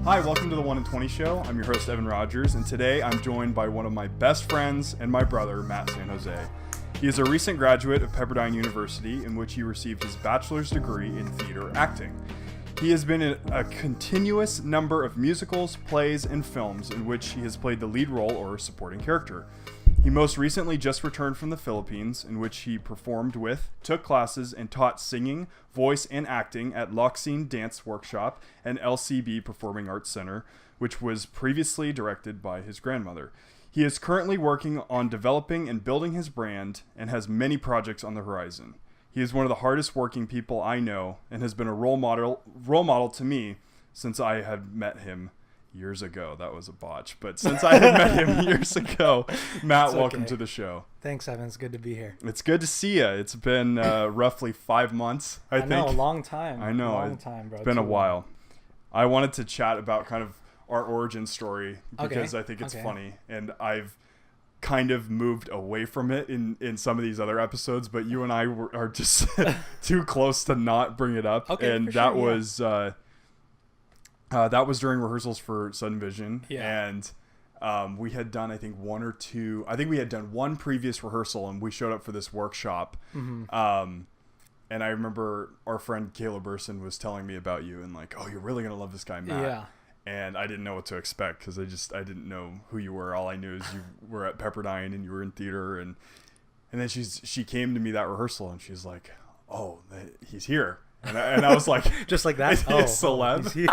Hi, welcome to the 1 in 20 show. I'm your host, Evan Rogers, and today I'm joined by one of my best friends and my brother, Matt San Jose. He is a recent graduate of Pepperdine University, in which he received his bachelor's degree in theater acting. He has been in a continuous number of musicals, plays, and films in which he has played the lead role or supporting character. He most recently just returned from the Philippines, in which he performed with, took classes, and taught singing, voice, and acting at Locsin Dance Workshop and LCB Performing Arts Center, which was previously directed by his grandmother. He is currently working on developing and building his brand and has many projects on the horizon. He is one of the hardest working people I know and has been a role model to me since I had met him years ago. That was a botch, but since I had met him years ago. Matt, welcome to the show. Thanks, Evan. It's good to be here. It's good to see you. It's been roughly 5 months, I think. I know, a long time. I know. Long time, bro. It's been a while. I wanted to chat about kind of our origin story because I think it's funny, and I've kind of moved away from it in some of these other episodes, but you and I are just too close to not bring it up. And that was during rehearsals for Sudden Vision. Yeah. And we had done, I think, we had done one previous rehearsal, and we showed up for this workshop. Mm-hmm. And I remember our friend Caleb Burson was telling me about you and like, oh, you're really going to love this guy, Matt. Yeah. And I didn't know what to expect because I didn't know who you were. All I knew is you were at Pepperdine and you were in theater. And then she came to me that rehearsal and she's like, oh, he's here. And I was like, just like that? Celeb.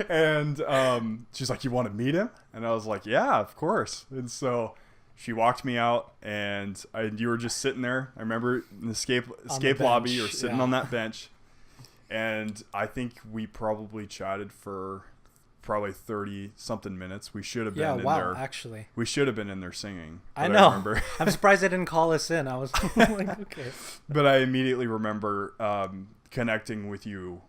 And she's like, you want to meet him? And I was like, yeah, of course. And so she walked me out and you were just sitting there. I remember in the escape lobby, you were sitting on that bench. And I think we probably chatted for probably 30 something minutes. We should have been in there. Actually. We should have been in there singing. I know. I remember. I'm surprised they didn't call us in. I was like, okay. But I immediately remember connecting with you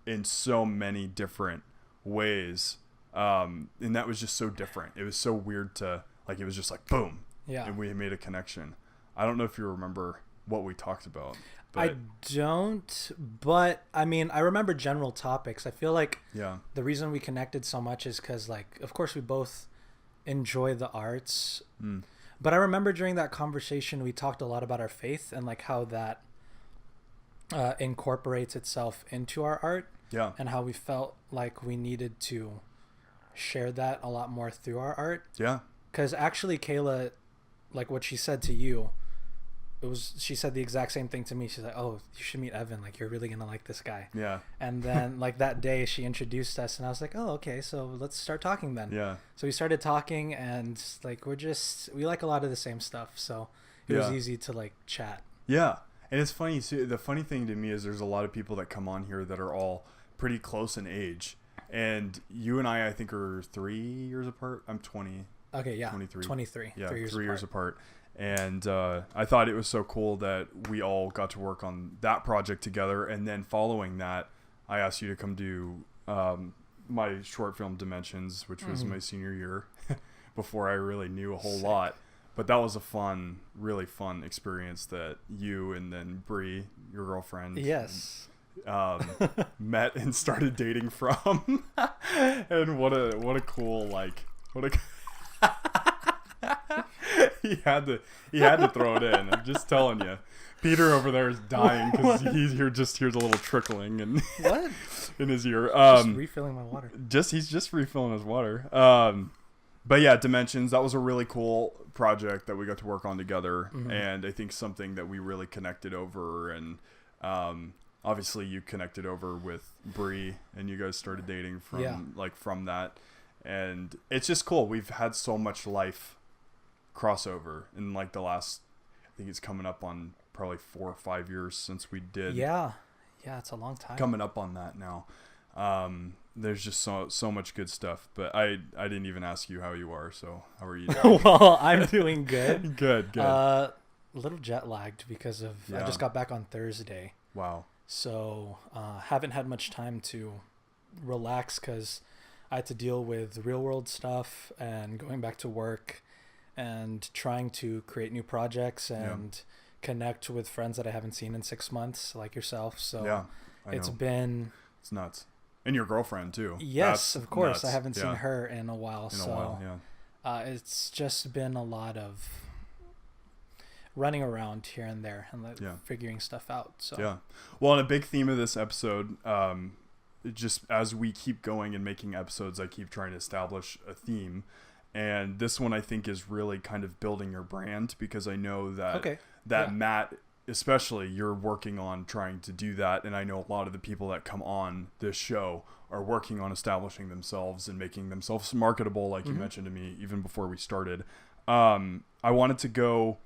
in so many different ways. And that was just so different. It was so weird to, like, it was just like, boom. Yeah. And we made a connection. I don't know if you remember what we talked about. I don't, but I mean, I remember general topics. I feel like the reason we connected so much is because, like, of course we both enjoy the arts, but I remember during that conversation we talked a lot about our faith and like how that incorporates itself into our art, and how we felt like we needed to share that a lot more through our art. Yeah, because actually Kayla, like what she said to you, she said the exact same thing to me. She's like, oh, you should meet Evan. Like, you're really going to like this guy. Yeah. And then like that day she introduced us and I was like, oh, okay. So let's start talking then. Yeah. So we started talking and like, we like a lot of the same stuff. So it was easy to like chat. Yeah. And it's funny. So the funny thing to me is there's a lot of people that come on here that are all pretty close in age. And you and I think are 3 years apart. I'm 20. Okay. Yeah. 23. Yeah. 3 years apart. And I thought it was so cool that we all got to work on that project together. And then following that, I asked you to come do my short film Dimensions, which was my senior year before I really knew a whole lot. But that was a really fun experience that you and then Bree, your girlfriend, met and started dating from. And what a cool, He had to throw it in. I'm just telling you. Peter over there is dying because he's just hears a little trickling and what in his ear. Just refilling my water. He's just refilling his water. But yeah, Dimensions. That was a really cool project that we got to work on together, and I think something that we really connected over. And obviously, you connected over with Bree, and you guys started dating from that. And it's just cool. We've had so much life crossover in like the last, I think it's coming up on probably 4 or 5 years since we did. Yeah, it's a long time. Coming up on that now. There's just so much good stuff. But I didn't even ask you how you are. So how are you doing? Well, I'm doing good. Good. A little jet lagged because of I just got back on Thursday. Wow. So haven't had much time to relax because I had to deal with real world stuff and going back to work and trying to create new projects and connect with friends that I haven't seen in 6 months, like yourself. So it's nuts. And your girlfriend too. Yes, of course. Nuts. I haven't seen her in a while. It's just been a lot of running around here and there and figuring stuff out. So yeah. Well, and a big theme of this episode, just as we keep going and making episodes, I keep trying to establish a theme. And this one I think is really kind of building your brand, because I know that Matt, especially, you're working on trying to do that. And I know a lot of the people that come on this show are working on establishing themselves and making themselves marketable, like you mentioned to me even before we started. I wanted to go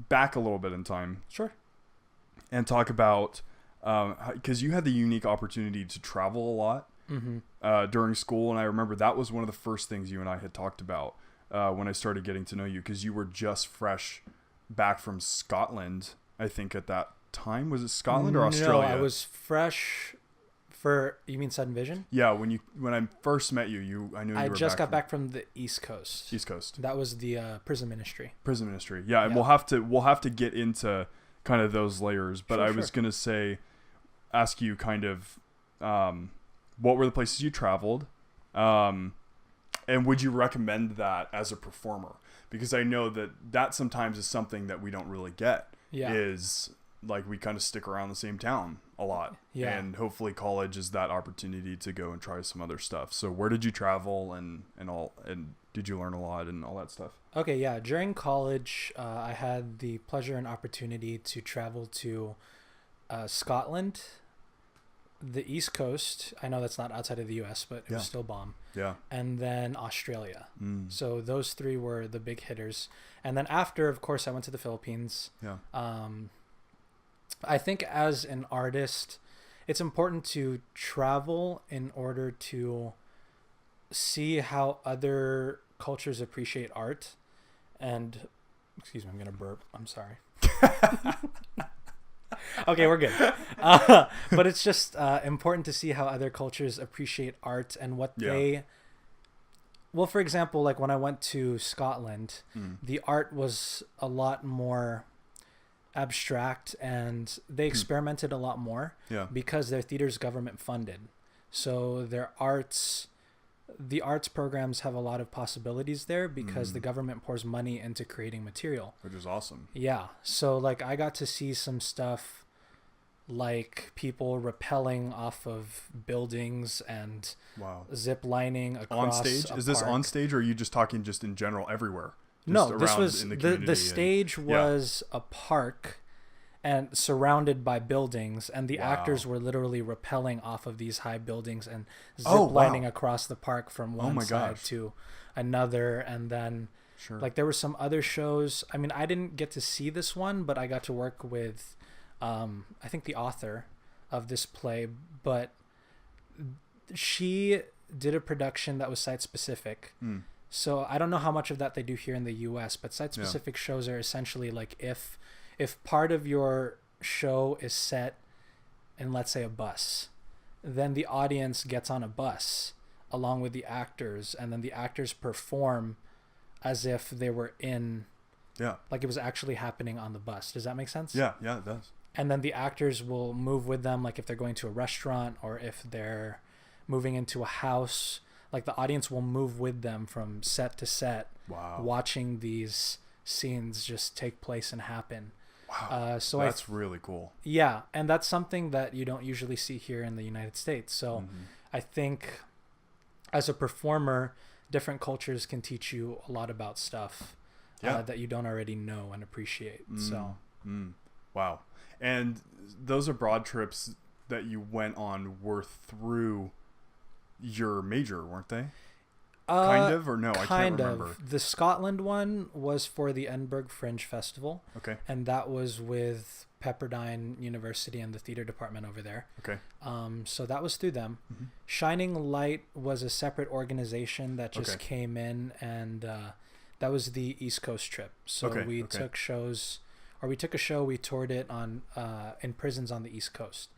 back a little bit in time. Sure. And talk about, because you had the unique opportunity to travel a lot during school. And I remember that was one of the first things you and I had talked about when I started getting to know you, because you were just fresh back from Scotland, I think at that time. Was it Scotland or Australia? No, I was fresh for, you mean Sudden Vision? Yeah, when I first met you, I knew you were back. I just got back from the East Coast. East Coast. That was the prison ministry. Prison ministry. Yeah, and we'll have to get into kind of those layers, but I was going to ask you kind of what were the places you traveled? And would you recommend that as a performer? Because I know that sometimes is something that we don't really get. Yeah. Is like we kind of stick around the same town a lot. Yeah. And hopefully college is that opportunity to go and try some other stuff. So where did you travel and did you learn a lot and all that stuff? Okay, yeah. During college, I had the pleasure and opportunity to travel to Scotland, the East Coast. I know that's not outside of the U.S., but it was still bomb. Yeah. And then Australia. So those three were the big hitters. And then after, of course, I went to the Philippines. Yeah. I think as an artist, it's important to travel in order to see how other cultures appreciate art. And, excuse me, I'm going to burp. I'm sorry. Okay, we're good. But it's just important to see how other cultures appreciate art and what they... Well, for example, like when I went to Scotland, the art was a lot more abstract and they experimented a lot more because their theater's government funded. So the arts programs have a lot of possibilities there because the government pours money into creating material. Which is awesome. Yeah. So like I got to see some stuff like people rappelling off of buildings and zip lining across on stage. Is this on stage or are you just talking just in general everywhere? No, this was the stage was a park and surrounded by buildings, and the actors were literally rappelling off of these high buildings and zip lining across the park from one side to another. And then like there were some other shows. I mean, I didn't get to see this one, but I got to work with I think the author of this play, but she did a production that was site specific. So I don't know how much of that they do here in the US, but site specific shows are essentially like if part of your show is set in, let's say, a bus, then the audience gets on a bus along with the actors, and then the actors perform as if they were in, like it was actually happening on the bus. Does that make sense? Yeah, it does. And then the actors will move with them, like if they're going to a restaurant or if they're moving into a house. Like the audience will move with them from set to set, watching these scenes just take place and happen. Wow. So that's really cool. Yeah. And that's something that you don't usually see here in the United States. So I think as a performer, different cultures can teach you a lot about stuff that you don't already know and appreciate. Wow. And those abroad trips that you went on were through your major, weren't they? Kind of, or no? I can't remember. The Scotland one was for the Edinburgh Fringe Festival. Okay. And that was with Pepperdine University and the theater department over there. Okay. So that was through them. Shining Light was a separate organization that just came in, and that was the East Coast trip. So we took shows, or we took a show, we toured it on in prisons on the East Coast.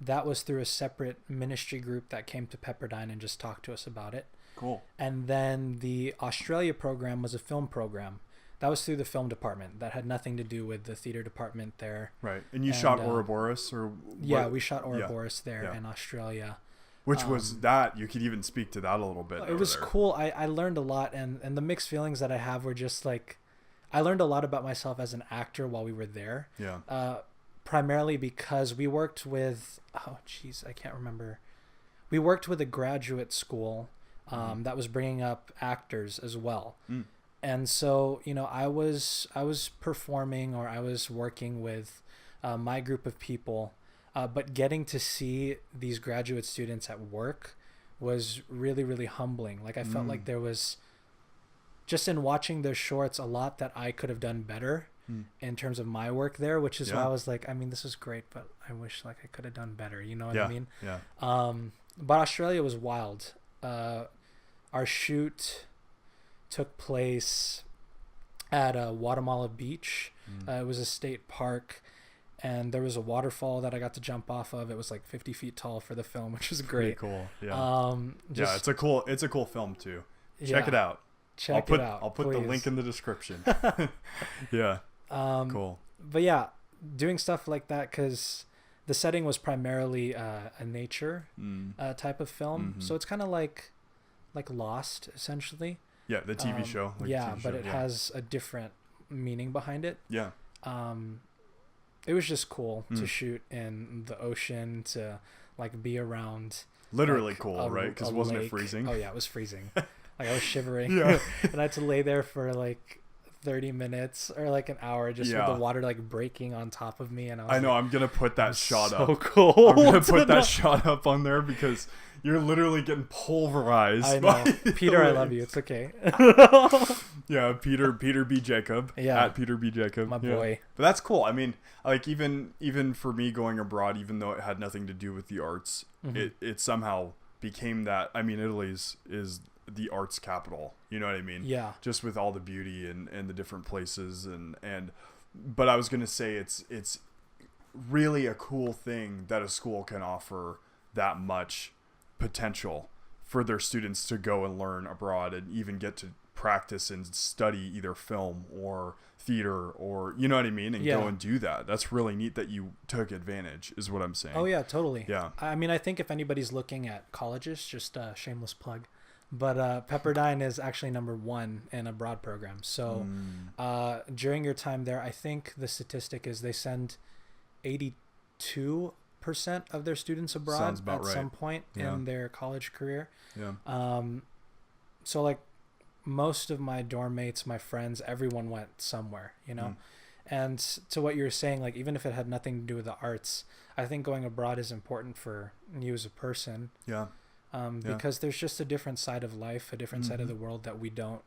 That was through a separate ministry group that came to Pepperdine and just talked to us about it. Cool. And then the Australia program was a film program. That was through the film department. That had nothing to do with the theater department there. Right. And you shot Ouroboros or what? Yeah, we shot Ouroboros there in Australia. Which was that, you could even speak to that a little bit. It was cool. I learned a lot, and the mixed feelings that I have were just like, I learned a lot about myself as an actor while we were there. Yeah. Primarily because we worked with, I can't remember. We worked with a graduate school that was bringing up actors as well. And so, I was performing, or I was working with my group of people, but getting to see these graduate students at work was really, really humbling. Like, I felt like there was, just in watching their shorts, a lot that I could have done better in terms of my work there, which is why I was like, I mean, this is great, but I wish like I could have done better. You know what I mean? Yeah. But Australia was wild. Our shoot took place at Guatemala Beach. It was a state park, and there was a waterfall that I got to jump off of. It was like 50 feet tall for the film, which was great. Pretty cool. Yeah. It's a cool film too. Check it out. I'll put the link in the description. Yeah. Cool. But yeah, doing stuff like that, because the setting was primarily a nature type of film. So it's kind of like Lost, essentially. Yeah, the TV show. But it has a different meaning behind it. Yeah. It was just cool to shoot in the ocean, to like be around. Literally like cool, right? Because wasn't it freezing? Oh yeah, it was freezing. Like, I was shivering. Yeah. And I had to lay there for like 30 minutes or like an hour just with the water like breaking on top of me. And I know, I'm gonna put that shot up. So cool. I'm gonna put that shot up on there, because you're literally getting pulverized. I know. Peter, I love you. It's okay. Yeah, Peter B. Jacob. Yeah. At Peter B. Jacob. My boy. But that's cool. I mean, like, even for me going abroad, even though it had nothing to do with the arts, it somehow became that. I mean, Italy is the arts capital, you know what I mean? Yeah. Just with all the beauty and the different places but I was gonna say it's really a cool thing that a school can offer that much potential for their students to go and learn abroad, and even get to practice and study either film or theater, or you know what I mean, and go and do that. That's really neat that you took advantage, is what I'm saying. Oh yeah, totally. Yeah. I mean, I think if anybody's looking at colleges, just a shameless plug, but Pepperdine is actually #1 in a abroad program. So during your time there, I think the statistic is they send 82% of their students abroad at some point in their college career. Yeah. So like most of my dorm mates, my friends, everyone went somewhere, And to what you were saying, like, even if it had nothing to do with the arts, I think going abroad is important for you as a person. Yeah. Because there's just a different side of life, a different side of the world that we don't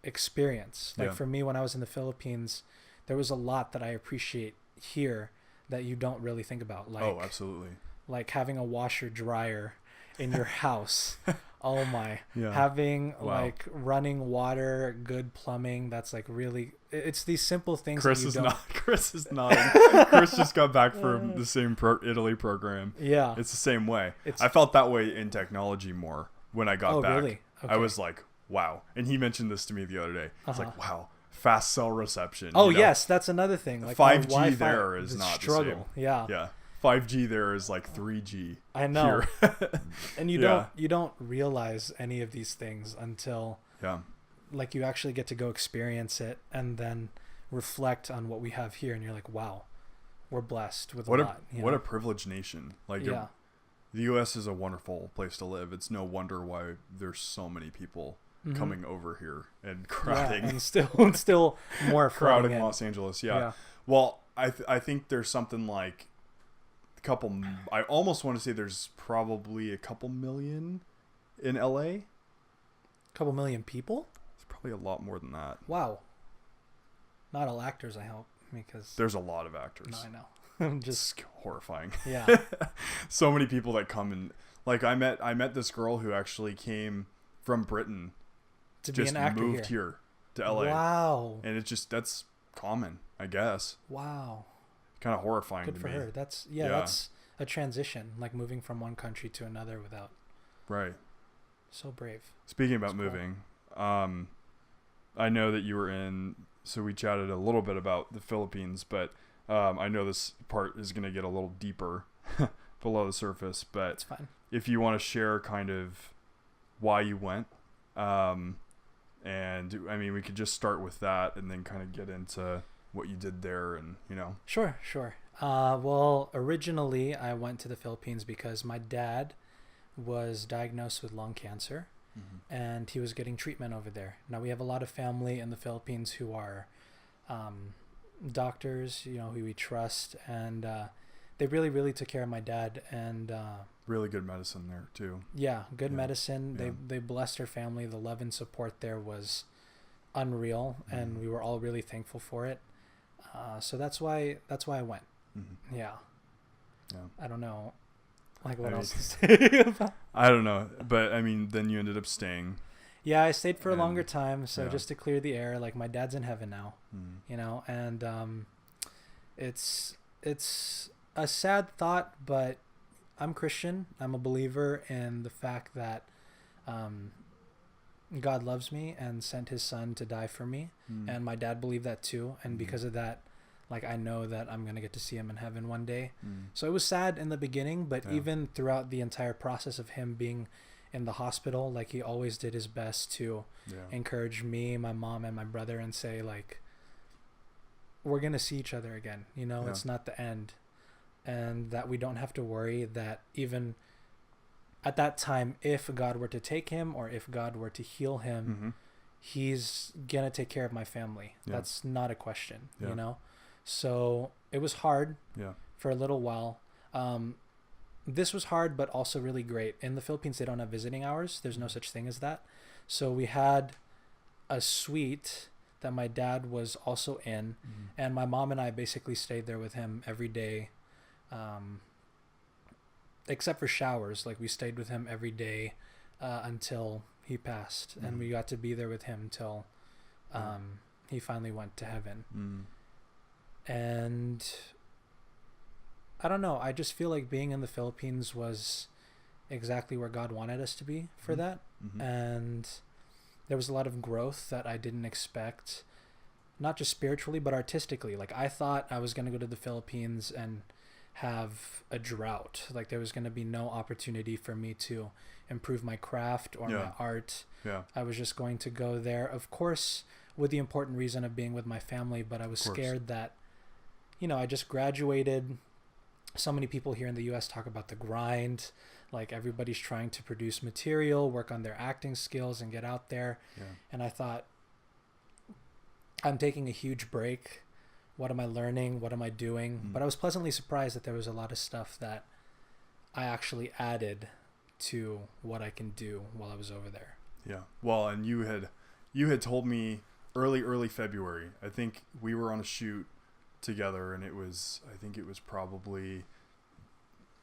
experience. Like for me, when I was in the Philippines, there was a lot that I appreciate here that you don't really think about. Like, oh, absolutely. Like having a washer dryer in your house. Oh my. Yeah. Having like running water, good plumbing. That's like really, it's these simple things. Chris is nodding. Chris just got back from the same Italy program. Yeah. It's the same way. I felt that way in technology more when I got back. Oh, really? Okay. I was like, wow. And he mentioned this to me the other day. It's like, wow, fast cell reception. Oh, yes. That's another thing. Like 5G there is not struggle. The same. Yeah. Yeah. 5G there is like 3G. I know. And you don't realize any of these things until like you actually get to go experience it and then reflect on what we have here, and you're like, wow, we're blessed with a lot. What a privileged nation. Like the US is a wonderful place to live. It's no wonder why there's so many people coming over here and crowding. Yeah, and still more crowding in Los Angeles. Yeah. Well, I think there's something like I almost want to say there's probably a couple million in LA. A couple million people? It's probably a lot more than that. Wow. Not all actors, I hope, because there's a lot of actors. No, I know. I'm just horrifying. Yeah. So many people that come and like I met this girl who actually came from Britain to be an actor moved here to LA. Wow. And it's just that's common, I guess. Wow. Kind of horrifying. Good for her. That's a transition, like moving from one country to another without. Right. So brave. Speaking about moving, I know that you were so we chatted a little bit about the Philippines, but I know this part is going to get a little deeper below the surface, but it's fine. if you want to share kind of why you went. And I mean, we could just start with that and then kind of get into what you did there and, you know. Sure. Well, originally I went to the Philippines because my dad was diagnosed with lung cancer, and he was getting treatment over there. Now, we have a lot of family in the Philippines who are doctors, you know, who we trust, and they really, really took care of my dad, and really good medicine there too. Yeah, good medicine. Yeah. They blessed our family. The love and support there was unreal, and we were all really thankful for it. So that's why I went. Yeah. I don't know, like what else to say about. I don't know, but I mean, then you ended up staying. Yeah, I stayed for a longer time, so just to clear the air. Like, my dad's in heaven now, you know, and it's a sad thought, but I'm Christian. I'm a believer in the fact that God loves me and sent his son to die for me, and my dad believed that too, and because of that, like, I know that I'm going to get to see him in heaven one day. So it was sad in the beginning, but even throughout the entire process of him being in the hospital, like, he always did his best to encourage me, my mom, and my brother, and say, like, we're going to see each other again. You know, it's not the end. And that we don't have to worry that even at that time, if God were to take him or if God were to heal him, he's going to take care of my family. That's not a question, you know? So it was hard for a little while. This was hard, but also really great. In the Philippines, they don't have visiting hours. There's no such thing as that. So we had a suite that my dad was also in, and my mom and I basically stayed there with him every day. Except for showers, like, we stayed with him every day until he passed, and we got to be there with him till he finally went to heaven. And I don't know, I just feel like being in the Philippines was exactly where God wanted us to be for that, and there was a lot of growth that I didn't expect, not just spiritually but artistically. Like, I thought I was going to go to the Philippines and have a drought, like there was going to be no opportunity for me to improve my craft or my art. I was just going to go there, of course, with the important reason of being with my family, but I was scared that, you know, I just graduated. So many people here in the US talk about the grind, like, everybody's trying to produce material, work on their acting skills, and get out there. And I thought, I'm taking a huge break. What am I learning? What am I doing? But I was pleasantly surprised that there was a lot of stuff that I actually added to what I can do while I was over there. Yeah. Well, and you had told me early February. I think we were on a shoot together, and I think it was probably,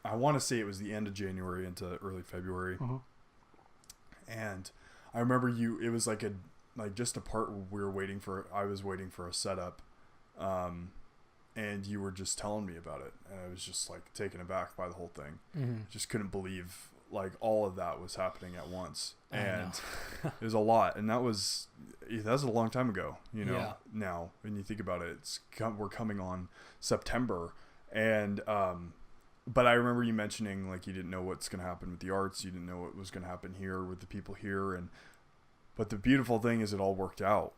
I want to say it was the end of January into early February. And I remember it was like just a part where I was waiting for a setup. And you were just telling me about it, and I was just, like, taken aback by the whole thing. Just couldn't believe, like, all of that was happening at once, and it was a lot. And that was a long time ago, you know. Now when you think about it, we're coming on September, and but I remember you mentioning, like, you didn't know what's going to happen with the arts, you didn't know what was going to happen here with the people here, but the beautiful thing is it all worked out.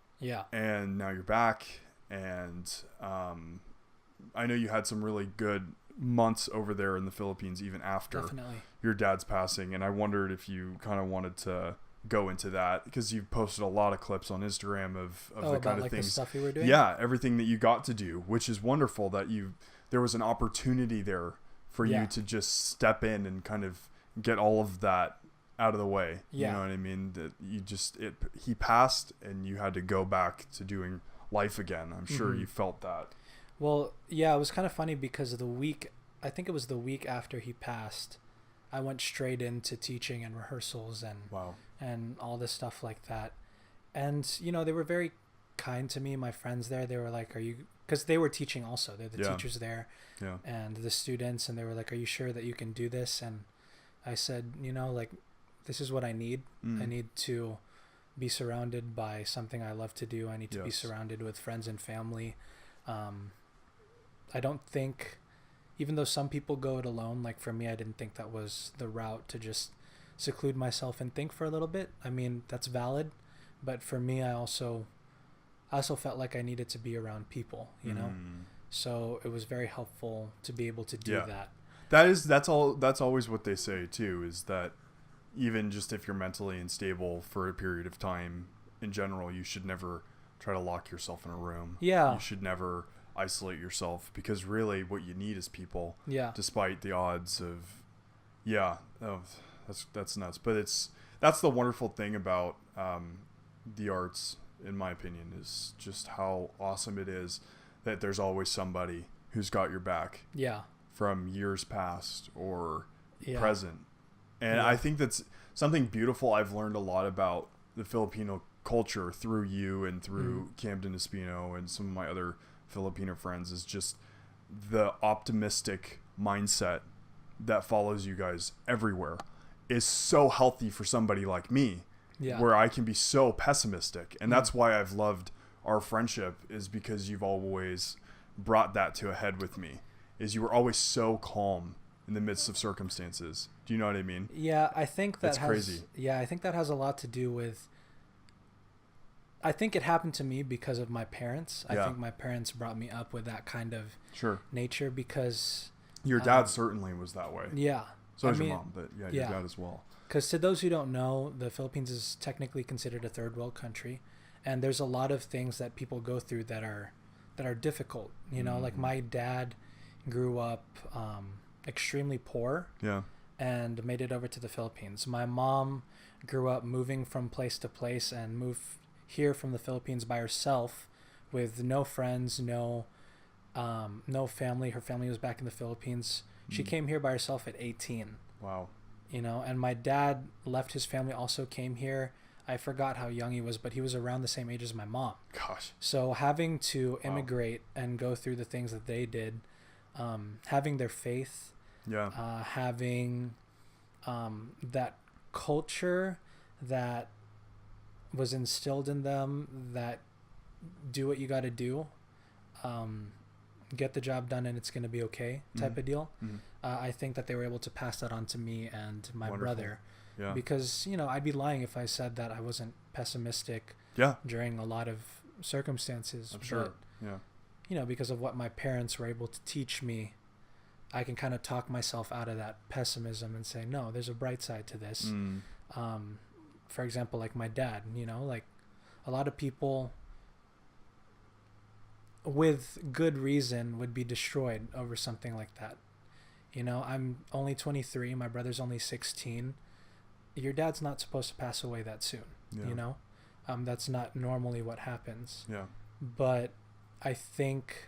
And now you're back. And I know you had some really good months over there in the Philippines, even after your dad's passing. And I wondered if you kind of wanted to go into that, because you've posted a lot of clips on Instagram of the kind of things, the stuff you were doing. Everything that you got to do, which is wonderful that there was an opportunity there for you to just step in and kind of get all of that out of the way. You know what I mean? That he passed and you had to go back to doing life again. I'm sure you felt that. Well, it was kind of funny because I think it was the week after he passed, I went straight into teaching and rehearsals and all this stuff like that. And, you know, they were very kind to me, my friends there. They were like, because they were teaching also. They're the teachers there and the students, and they were like, are you sure that you can do this? And I said, you know, like, this is what I need. I need to be surrounded by something I love to do. I need to be surrounded with friends and family. I don't think even though some people go it alone, like for me, I didn't think that was the route to just seclude myself and think for a little bit. I mean, that's valid, but for me, I also felt like I needed to be around people, you know? So it was very helpful to be able to do that. That's always what they say too, is that even just if you're mentally unstable for a period of time in general, you should never try to lock yourself in a room. Yeah. You should never isolate yourself, because really what you need is people. Yeah. Despite the odds of, that's nuts. But that's the wonderful thing about the arts, in my opinion, is just how awesome it is that there's always somebody who's got your back. Yeah. From years past or present. And I think that's something beautiful. I've learned a lot about the Filipino culture through you and through Camden Espino and some of my other Filipino friends, is just the optimistic mindset that follows you guys everywhere is so healthy for somebody like me, where I can be so pessimistic. And that's why I've loved our friendship, is because you've always brought that to a head with me, is you were always so calm in the midst of circumstances. Do you know what I mean? Yeah, I think that's crazy. Yeah, I think that has a lot to do with, I think it happened to me because of my parents. I think my parents brought me up with that kind of nature, because your dad certainly was that way. Yeah. So is your mom, but your dad as well. Because to those who don't know, the Philippines is technically considered a third world country, and there's a lot of things that people go through that are difficult. You know, like my dad grew up extremely poor. Yeah. And made it over to the Philippines. My mom grew up moving from place to place and moved here from the Philippines by herself with no friends, no family. Her family was back in the Philippines. She came here by herself at 18. Wow. You know, and my dad left his family, also came here. I forgot how young he was, but he was around the same age as my mom. Gosh. So having to immigrate and go through the things that they did, having their faith, having that culture that was instilled in them, that do what you got to do, get the job done and it's going to be okay type of deal. I think that they were able to pass that on to me and my brother. Yeah. Because, you know, I'd be lying if I said that I wasn't pessimistic during a lot of circumstances. I'm sure. But, you know, because of what my parents were able to teach me, I can kind of talk myself out of that pessimism and say, no, there's a bright side to this. For example, like my dad, you know, like a lot of people with good reason would be destroyed over something like that. You know, I'm only 23. My brother's only 16. Your dad's not supposed to pass away that soon. You know, that's not normally what happens. Yeah. But I think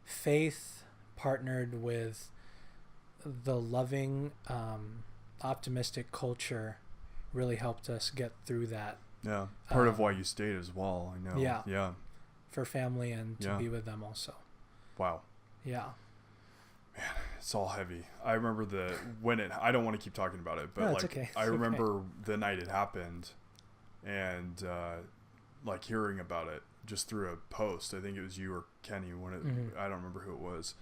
faith partnered with the loving, optimistic culture really helped us get through that. Yeah. Part of why you stayed as well, I know. Yeah. Yeah. For family and to be with them also. Wow. Yeah. Man, it's all heavy. I remember I don't want to keep talking about it, but no, like okay. I remember the night it happened, and like hearing about it just through a post. I think it was you or Kenny I don't remember who it was.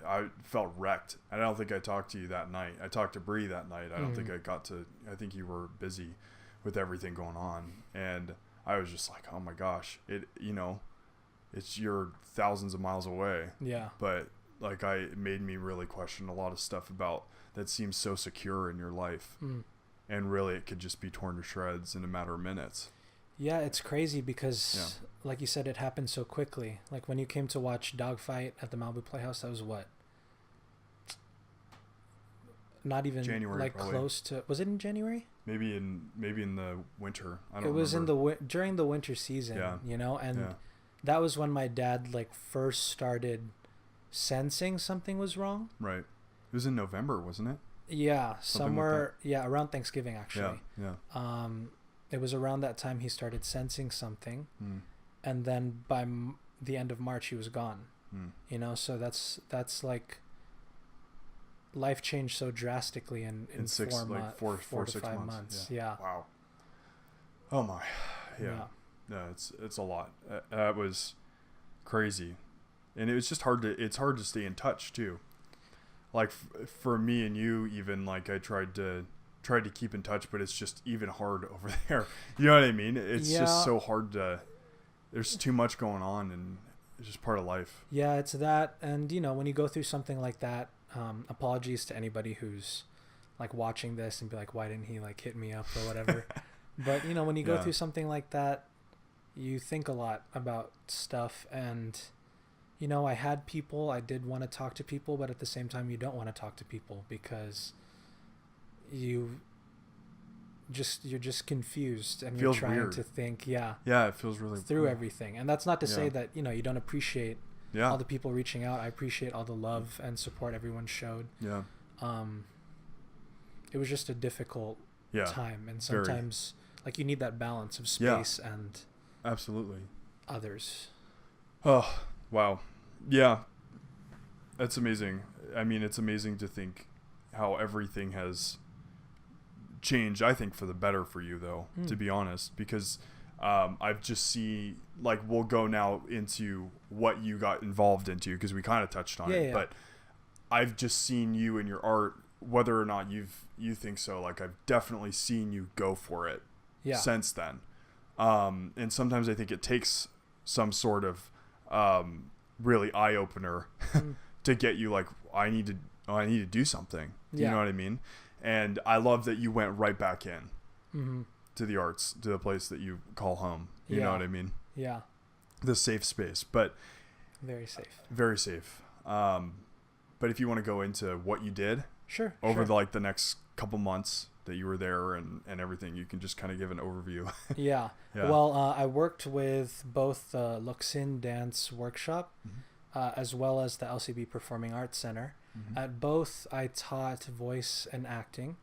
I felt wrecked. I don't think I talked to you that night. I talked to Bree that night. I don't think I think you were busy with everything going on, and I was just like, oh my gosh, you're thousands of miles away. Yeah. But like, it made me really question a lot of stuff about that seems so secure in your life. And really it could just be torn to shreds in a matter of minutes. Yeah, it's crazy because like you said, it happened so quickly. Like when you came to watch Dogfight at the Malibu Playhouse, that was what? Not even January, like probably. Close to, was it in January? Maybe in the winter. I don't It was remember. During the winter season, you know, and that was when my dad like first started sensing something was wrong. Right. It was in November, wasn't it? Yeah, somewhere around Thanksgiving actually. Yeah. It was around that time he started sensing something. And then by the end of March he was gone. You know, so that's like life changed so drastically in 4 to 5 months. Yeah. Wow. Oh my. Yeah. No, it's a lot. That was crazy. And it's hard to stay in touch too. Like for me and you, even like I tried to keep in touch, but it's just even hard over there. You know what I mean? It's just so hard there's too much going on, and it's just part of life. Yeah, it's that. And when you go through something like that, apologies to anybody who's like watching this and be like, why didn't he like hit me up or whatever? But when you go through something like that, you think a lot about stuff. And I had people, I did want to talk to people, but at the same time you don't want to talk to people because you're just confused, and you're trying weird to think it feels really through everything. And that's not to say that you don't appreciate all the people reaching out. I appreciate all the love and support everyone showed. It was just a difficult time, and sometimes like you need that balance of space and absolutely others. Oh wow, yeah, that's amazing. I mean, it's amazing to think how everything has changed, I think, for the better for you, though, to be honest, because I've just see, like, we'll go now into what you got involved into, because we kind of touched on it, but I've just seen you in your art, whether or not you think so, like, I've definitely seen you go for it since then. And sometimes I think it takes some sort of really eye-opener to get you, like, I need to do something. You know what I mean? And I love that you went right back in to the arts, to the place that you call home. You know what I mean? Yeah. The safe space, but very safe. Very safe. But if you want to go into what you did over the next couple months that you were there and everything, you can just kind of give an overview. Well, I worked with both the Locsin dance workshop as well as the LCB Performing Arts Center. At both, I taught voice and acting,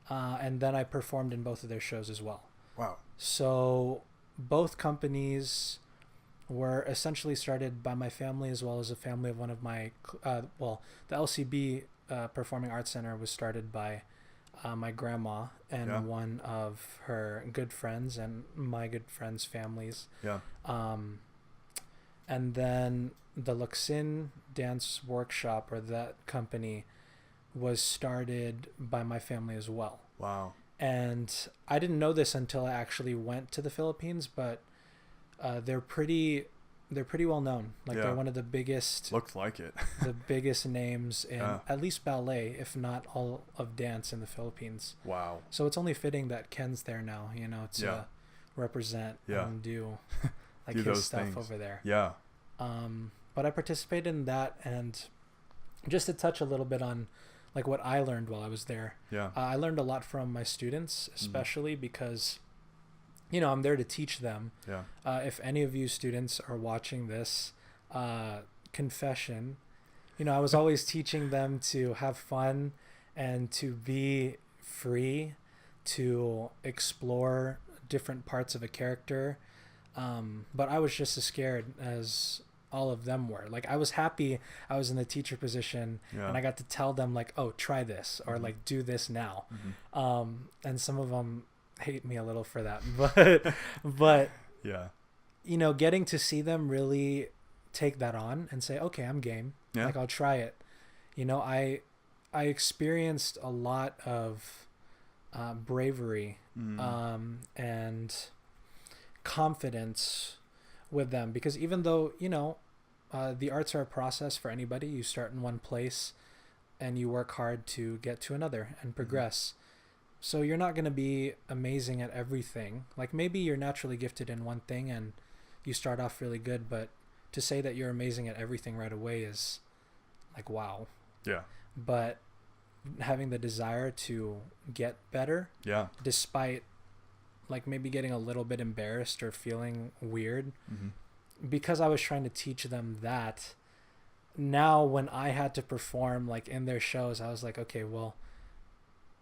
and then I performed in both of their shows as well. Wow. So both companies were essentially started by my family, as well as a family of one of my, the LCB Performing Arts Center was started by my grandma and one of her good friends and my good friends' families. And then the Locsin dance workshop, or that company, was started by my family as well. Wow. And I didn't know this until I actually went to the Philippines, but they're pretty well known. Like they're one of the biggest, looked like it, the biggest names in at least ballet, if not all of dance in the Philippines. Wow. So it's only fitting that Ken's there now, to represent and do like do his stuff things over there. But I participated in that, and just to touch a little bit on like what I learned while I was there. I learned a lot from my students, especially because I'm there to teach them. If any of you students are watching this, confession, I was always teaching them to have fun and to be free, to explore different parts of a character. But I was just as scared as all of them were. Like, I was happy I was in the teacher position and I got to tell them like, oh, try this, or like do this now. And some of them hate me a little for that, but getting to see them really take that on and say, okay, I'm game. Like, I'll try it. I experienced a lot of bravery and confidence with them, because even though the arts are a process for anybody, you start in one place and you work hard to get to another and progress. So you're not going to be amazing at everything. Like, maybe you're naturally gifted in one thing and you start off really good, but to say that you're amazing at everything right away is like, wow. But having the desire to get better, despite like maybe getting a little bit embarrassed or feeling weird, because I was trying to teach them that. Now when I had to perform like in their shows, I was like, okay, well,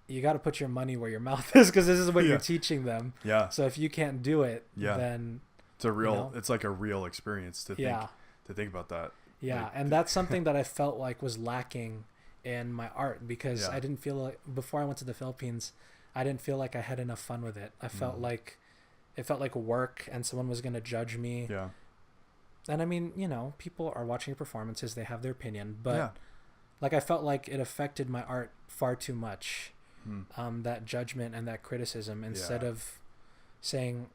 you got to put your money where your mouth is, because this is what you're teaching them. So if you can't do it, then it's a real it's like a real experience to think about that. Like, and that's something that I felt like was lacking in my art, because I didn't feel like, before I went to the Philippines, I didn't feel like I had enough fun with it. I felt like it felt like work, and someone was going to judge me. And I mean, you know, people are watching your performances, they have their opinion, but like I felt like it affected my art far too much. That judgment and that criticism, instead of saying,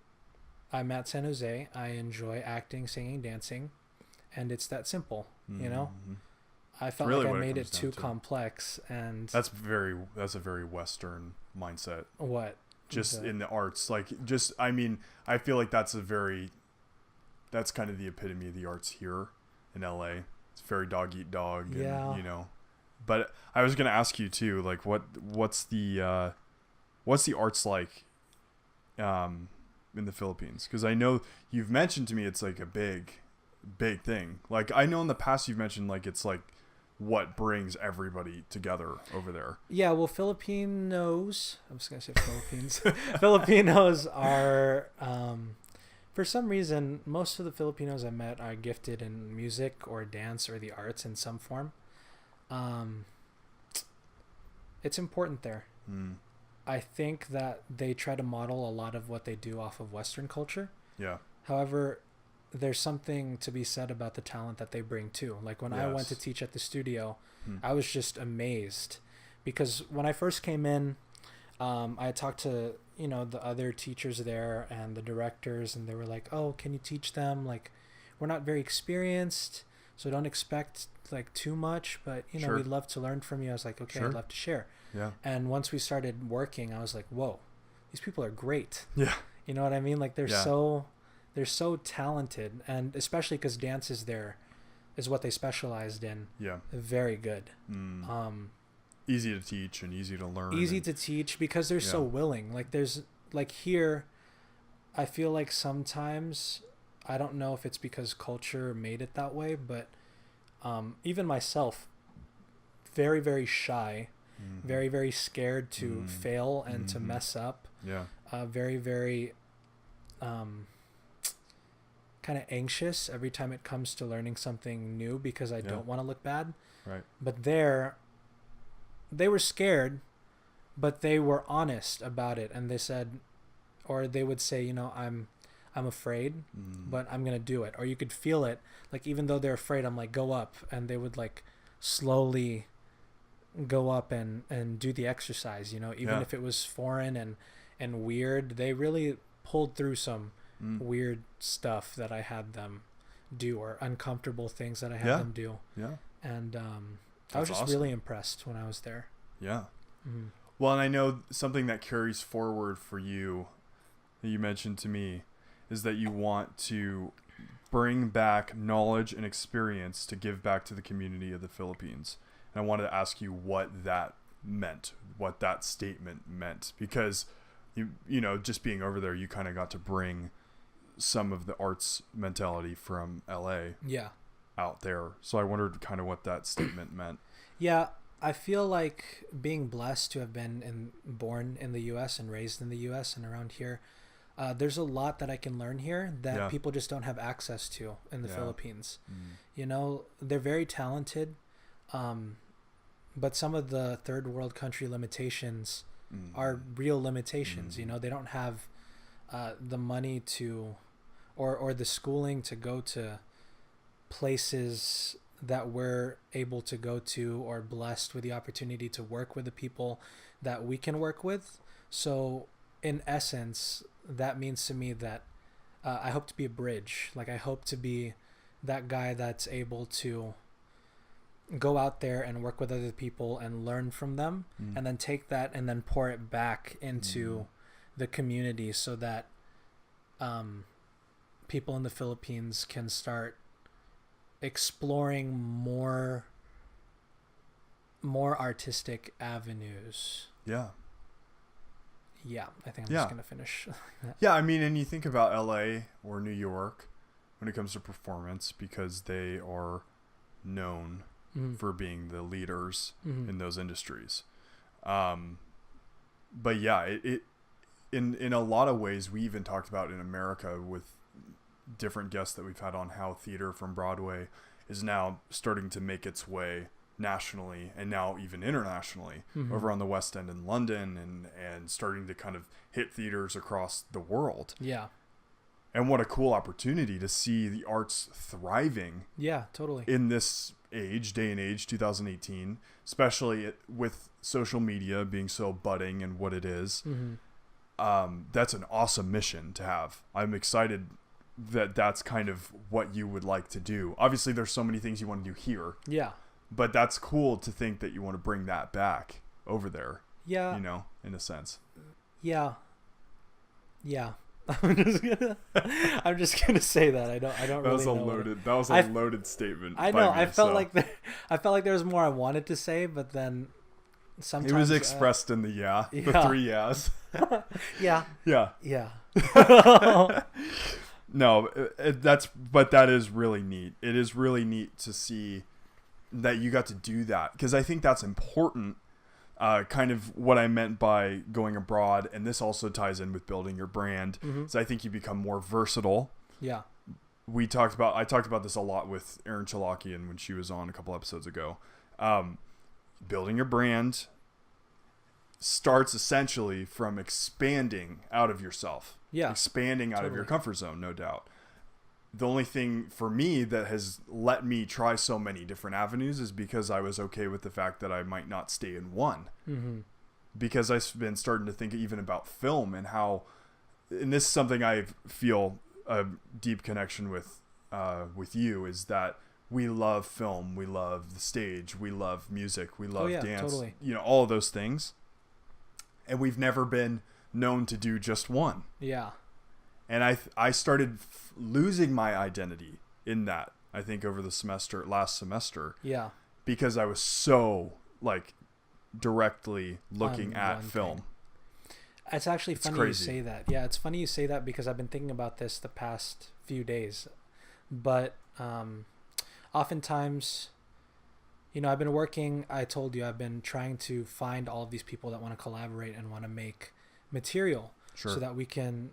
I'm at San Jose, I enjoy acting, singing, dancing, and it's that simple, you know? I felt really like I made it too complex, and that's a very Western mindset. What? Just in the arts, like, just, I mean, I feel like that's kind of the epitome of the arts here in LA. It's very dog eat dog, and, you know. But I was gonna ask you too, like, what's the arts like in the Philippines? Because I know you've mentioned to me it's like a big thing. Like, I know in the past you've mentioned like it's like what brings everybody together over there. Yeah, well, Filipinos. I'm just gonna say Philippines. Filipinos are. For some reason, most of the Filipinos I met are gifted in music or dance or the arts in some form. It's important there. I think that they try to model a lot of what they do off of Western culture. Yeah. However, there's something to be said about the talent that they bring too. Like when I went to teach at the studio, I was just amazed because when I first came in, I talked to, you know, the other teachers there and the directors, and they were like, oh, can you teach them? Like, we're not very experienced, so don't expect like too much, but you know, we'd love to learn from you. I was like, okay, I'd love to share. Yeah. And once we started working, I was like, whoa, these people are great. Yeah. You know what I mean? Like they're so talented, and especially because dance is what they specialized in. Yeah. Very good. Easy to teach and easy to learn. Easy to teach because they're so willing. Like there's like here, I feel like sometimes, I don't know if it's because culture made it that way, but even myself, very, very shy, very, very scared to fail and to mess up. Yeah. Very, very kind of anxious every time it comes to learning something new because I don't want to look bad. Right. But they were scared, but they were honest about it, and they said, or they would say, you know, I'm afraid, but I'm gonna do it. Or you could feel it, like even though they're afraid, I'm like, go up, and they would like slowly go up and do the exercise, you know, even if it was foreign and weird. They really pulled through some weird stuff that I had them do, or uncomfortable things that I had them do. Yeah. And I was just really impressed when I was there. Yeah. Well, and I know something that carries forward for you that you mentioned to me is that you want to bring back knowledge and experience to give back to the community of the Philippines. And I wanted to ask you what that meant, what that statement meant, because you know, just being over there, you kind of got to bring some of the arts mentality from LA out there. So I wondered kind of what that statement meant. Yeah, I feel like being blessed to have been born in the U.S. and raised in the U.S. and around here, there's a lot that I can learn here that people just don't have access to in the Philippines. You know, they're very talented, but some of the third world country limitations are real limitations. You know, they don't have the money to, or the schooling to go to places that we're able to go to, or blessed with the opportunity to work with the people that we can work with. So in essence, that means to me that I hope to be a bridge. Like I hope to be that guy that's able to go out there and work with other people and learn from them, and then take that and then pour it back into the community, so that people in the Philippines can start exploring more artistic avenues. Yeah, I think I'm just gonna finish. Yeah, I mean, and you think about LA or New York when it comes to performance, because they are known for being the leaders in those industries. But yeah, it in a lot of ways, we even talked about in America with different guests that we've had on, how theater from Broadway is now starting to make its way nationally, and now even internationally, over on the West End in London, and starting to kind of hit theaters across the world. Yeah. And what a cool opportunity to see the arts thriving. Yeah, totally. In this day and age, 2018, especially with social media being so budding and what it is. That's an awesome mission to have. I'm excited that that's kind of what you would like to do. Obviously, there's so many things you want to do here. Yeah. But that's cool to think that you want to bring that back over there. Yeah. You know, in a sense. Yeah. Yeah. I'm just gonna say that. I don't really know. That was a loaded statement. I know. I felt like there was more I wanted to say, but then sometimes it was expressed in the the 3 yeahs. Yeah. Yeah. Yeah. No, that is really neat. It is really neat to see that you got to do that, because I think that's important. Kind of what I meant by going abroad, and this also ties in with building your brand. So I think you become more versatile. Yeah. I talked about this a lot with Erin Chalakian when she was on a couple episodes ago. Building your brand starts essentially from expanding out of yourself. Yeah. Expanding out of your comfort zone, no doubt. The only thing for me that has let me try so many different avenues is because I was okay with the fact that I might not stay in one. Because I've been starting to think even about film and how, and this is something I feel a deep connection with you, is that we love film, we love the stage, we love music, we love dance, totally. You know, all of those things. And we've never been known to do just one. Yeah. And I started losing my identity in that, I think, over the last semester. Yeah. Because I was so like directly looking at film. Thing. It's actually funny you say that. Yeah, it's funny you say that, because I've been thinking about this the past few days. But oftentimes, you know, I told you, I've been trying to find all of these people that want to collaborate and want to make material so that we can,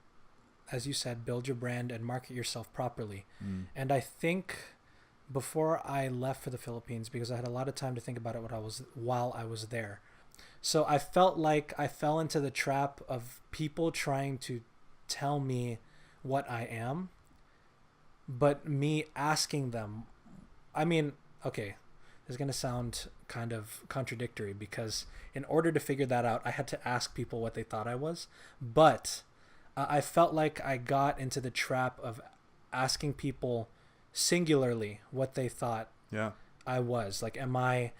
as you said, build your brand and market yourself properly. And I think before I left for the Philippines, because I had a lot of time to think about it while I was there. So I felt like I fell into the trap of people trying to tell me what I am, but me asking them, I mean, okay, this is going to sound kind of contradictory, because in order to figure that out, I had to ask people what they thought I was. But I felt like I got into the trap of asking people singularly what they thought I was. Like, am I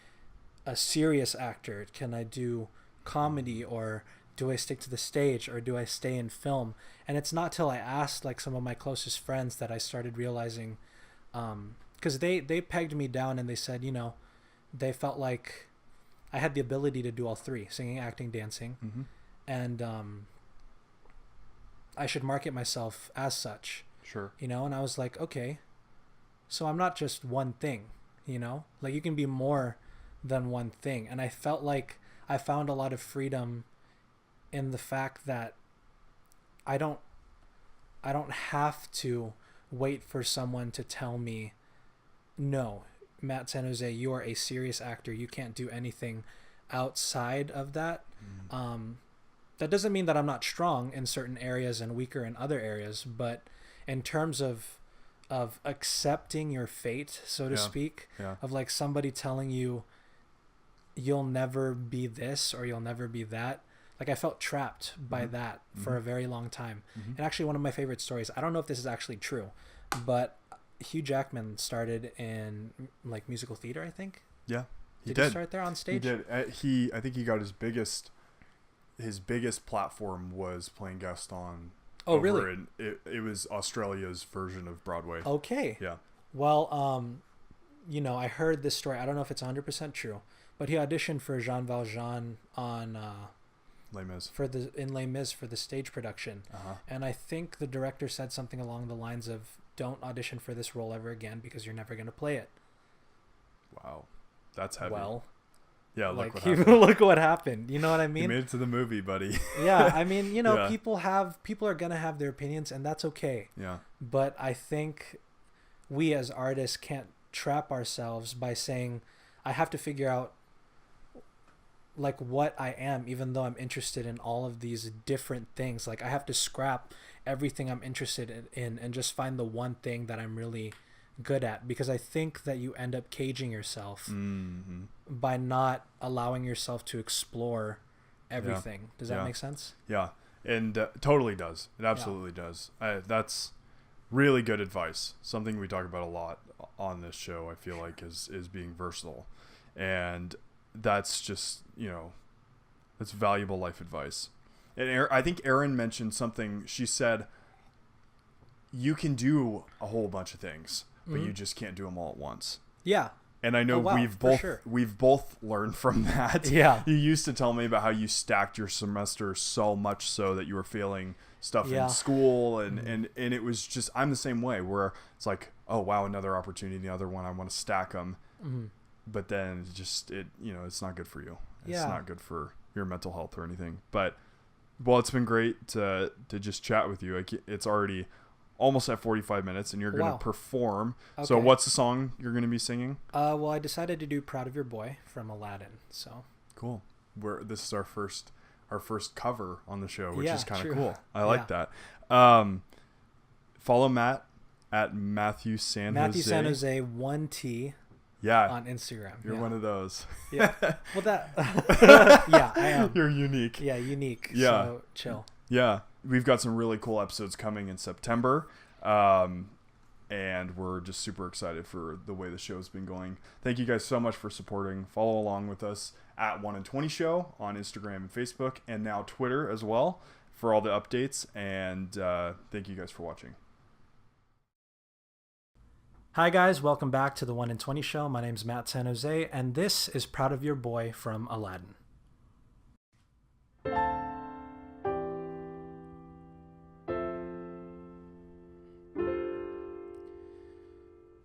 a serious actor? Can I do comedy, or do I stick to the stage, or do I stay in film? And it's not till I asked like some of my closest friends that I started realizing, because they pegged me down and they said, you know, they felt like I had the ability to do all three: singing, acting, dancing. And I should market myself as such. Sure. You know, and I was like, okay, so I'm not just one thing, you know, like you can be more than one thing. And I felt like I found a lot of freedom in the fact that I don't have to wait for someone to tell me, no, Matt San Jose, you are a serious actor. You can't do anything outside of that. That doesn't mean that I'm not strong in certain areas and weaker in other areas, but in terms of accepting your fate, so to speak, of like somebody telling you you'll never be this or you'll never be that, like I felt trapped by that for a very long time. And actually, one of my favorite stories, I don't know if this is actually true, but Hugh Jackman started in like musical theater, I think. Yeah, he did. He start there on stage? He did. I think he got his biggest platform was playing guest on. Oh, really? It was Australia's version of Broadway. Okay. Yeah. Well, you know, I heard this story. I don't know if it's 100% true, but he auditioned for Jean Valjean on Les Mis in Les Mis for the stage production. And I think the director said something along the lines of, "Don't audition for this role ever again because you're never going to play it." Wow, that's heavy. Well, yeah, look what happened. You know what I mean? You made it to the movie, buddy. Yeah, I mean, you know, people are going to have their opinions, and that's okay. Yeah. But I think we as artists can't trap ourselves by saying, I have to figure out like what I am, even though I'm interested in all of these different things. Like I have to scrap everything I'm interested in and just find the one thing that I'm really good at, because I think that you end up caging yourself by not allowing yourself to explore everything. Does that make sense? Yeah, and totally does. It absolutely does. That's really good advice. Something we talk about a lot on this show, I feel like, is being versatile. And that's just, that's valuable life advice. And I think Erin mentioned something. She said, you can do a whole bunch of things, but you just can't do them all at once. Yeah. And I know we've both learned from that. Yeah. You used to tell me about how you stacked your semester so much so that you were failing stuff in school, and it was just, I'm the same way, where it's like, oh wow, another opportunity, another one, I want to stack them. But then it's not good for you. It's not good for your mental health or anything. But well, it's been great to just chat with you. It's already almost at 45 minutes, and you're going to perform. Okay. So what's the song you're going to be singing? Well, I decided to do Proud of Your Boy from Aladdin. So cool. This is our first cover on the show, which is kind of cool. I like that. Follow Matt at Mathew San Jose. Mathew San Jose, 1T. Yeah. On Instagram. You're one of those. Yeah. Well, yeah, I am. You're unique. Yeah, unique. Yeah. So chill. Yeah. We've got some really cool episodes coming in September. And we're just super excited for the way the show's been going. Thank you guys so much for supporting. Follow along with us at 1 and 20 Show on Instagram and Facebook, and now Twitter as well, for all the updates. And thank you guys for watching. Hi guys, welcome back to the 1 and 20 Show. My name's Matt San Jose, and this is Proud of Your Boy from Aladdin.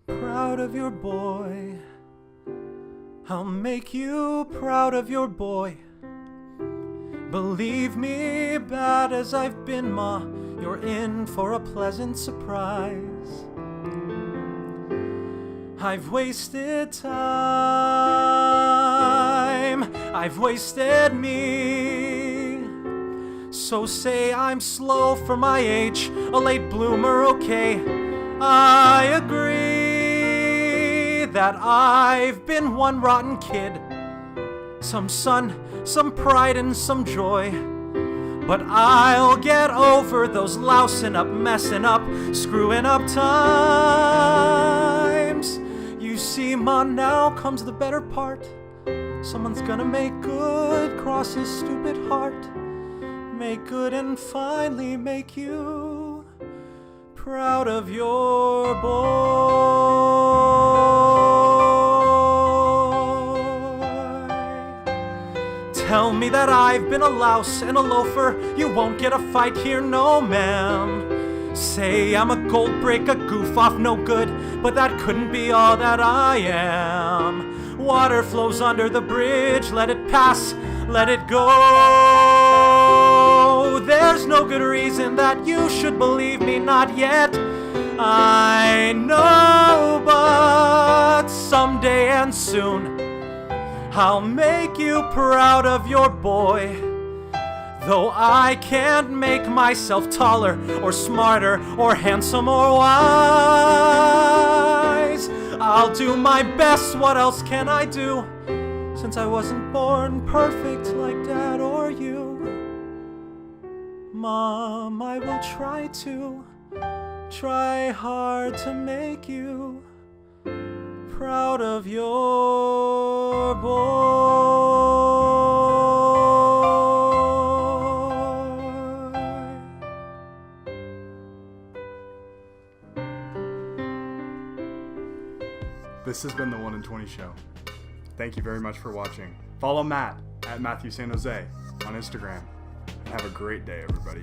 Proud of your boy, I'll make you proud of your boy. Believe me, bad as I've been, Ma, you're in for a pleasant surprise. I've wasted time, I've wasted me. So say I'm slow for my age, a late bloomer, okay. I agree that I've been one rotten kid. Some sun, some pride, and some joy. But I'll get over those lousing up, messing up, screwing up times. You see, Ma, now comes the better part. Someone's gonna make good, cross his stupid heart. Make good and finally make you proud of your boy. Tell me that I've been a louse and a loafer. You won't get a fight here, no ma'am. Say I'm a gold brick, a goof off, no good, but that couldn't be all that I am. Water flows under the bridge, let it pass, let it go. There's no good reason that you should believe me, not yet. I know, but someday and soon I'll make you proud of your boy. Though I can't make myself taller or smarter or handsome or wise, I'll do my best, what else can I do? Since I wasn't born perfect like Dad or you. Mom, I will try hard to make you proud of your boy. This has been the 1 and 20 Show. Thank you very much for watching. Follow Matt at Mathew San Jose on Instagram. And have a great day, everybody.